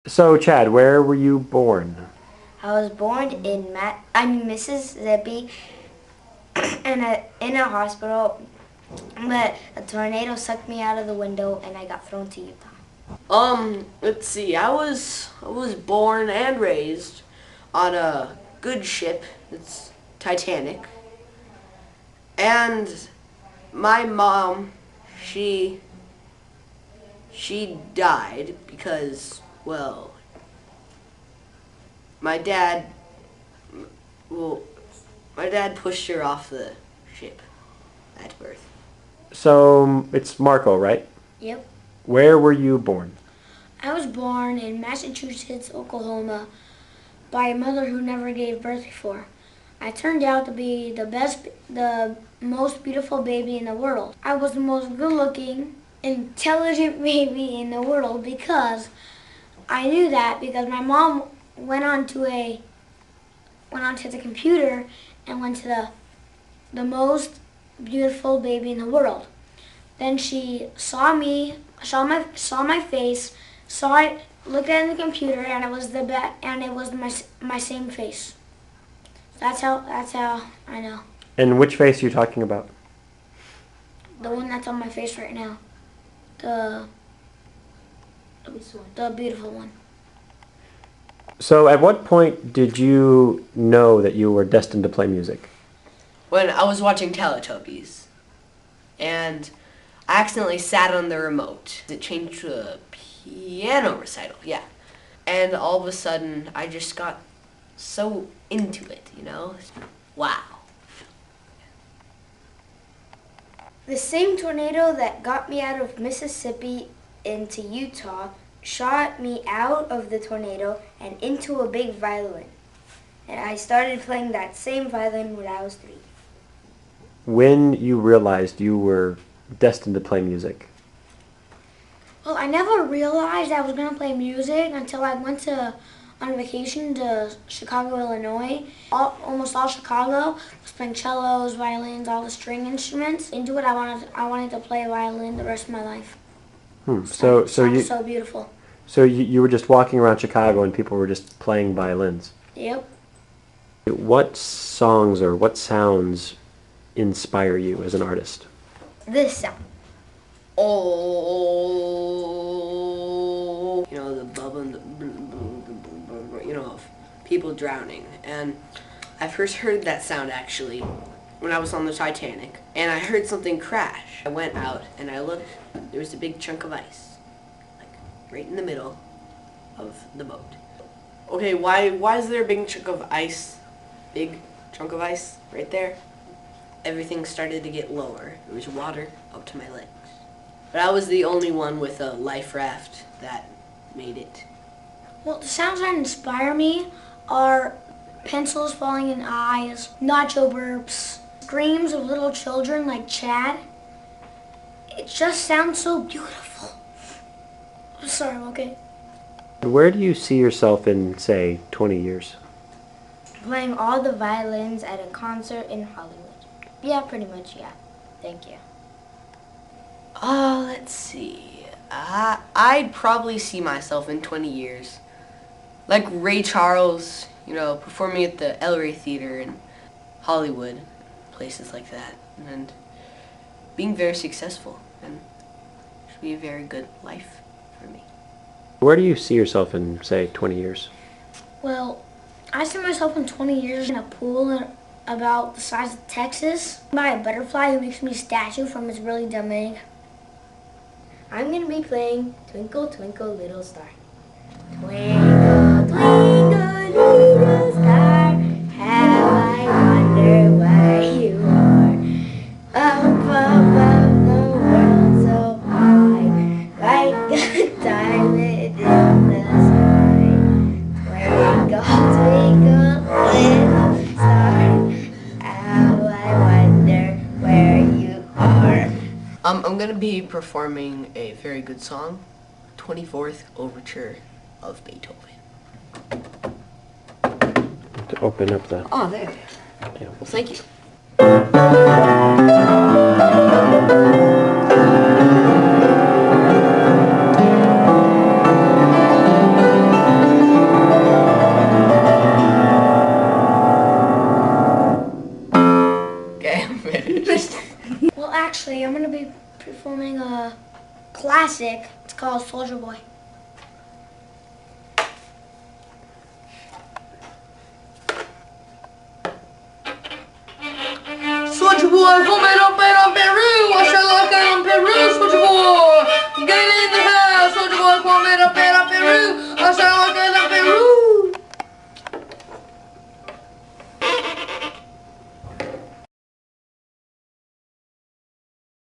So, Chad, where were you born? I was born in Mississippi, in a hospital, but a tornado sucked me out of the window and I got thrown to Utah. Let's see. I was born and raised on a good ship. It's Titanic. And my mom, she she died because, well, my dad well, my dad pushed her off the ship at birth. So, it's Marco, right? Yep. Where were you born? I was born in Massachusetts, Oklahoma, by a mother who never gave birth before. I turned out to be the most beautiful baby in the world. I was the most good-looking, intelligent baby in the world because I knew that because my mom went onto the computer and went to the most beautiful baby in the world. Then she saw me, saw my face, saw it, looked at it in the computer, and it was my same face. That's how I know. And which face are you talking about? The one that's on my face right now. The the beautiful one. So, at what point did you know that you were destined to play music? When I was watching Teletubbies, and I accidentally sat on the remote. It changed to a piano recital, yeah. And all of a sudden, I just got so into it, you know? Wow. The same tornado that got me out of Mississippi into Utah shot me out of the tornado and into a big violin. And I started playing that same violin when I was 3. When you realized you were destined to play music? Well, I never realized I was going to play music until I went on vacation to Chicago, Illinois. Almost all Chicago was playing cellos, violins, all the string instruments. Into it, I wanted to play violin the rest of my life. So So beautiful. you were just walking around Chicago and people were just playing violins. Yep. What songs or what sounds inspire you as an artist? This sound. Oh, you know, the bubble, you know, of people drowning. And I first heard that sound actually when I was on the Titanic, and I heard something crash. I went out and I looked. There was a big chunk of ice, like right in the middle of the boat. Okay, why is there a big chunk of ice? Big chunk of ice right there. Everything started to get lower. There was water up to my legs. But I was the only one with a life raft that made it. Well, the sounds that inspire me are pencils falling in eyes, nacho burps, screams of little children like Chad. It just sounds so beautiful. I'm sorry, okay? Where do you see yourself in, say, 20 years? Playing all the violins at a concert in Hollywood. Yeah, pretty much, yeah. Thank you. Let's see. I'd probably see myself in 20 years. Like Ray Charles, you know, performing at the El Rey Theater in Hollywood, places like that. And being very successful. And it should be a very good life for me. Where do you see yourself in, say, 20 years? Well, I see myself in 20 years in a pool about the size of Texas by a butterfly who makes me a statue from his really dumb egg. I'm going to be playing Twinkle, Twinkle, Little Star. Twinkle, twinkle, little star, how I wonder where you are. Up above the world so high, like a diamond in the sky. Twinkle, twinkle, little star, how I wonder where you are. I'm gonna be performing a very good song, 24th Overture of Beethoven. To open up the... Oh, there. Yeah. Well, thank you. I'm going to be performing a classic. It's called Soldier Boy.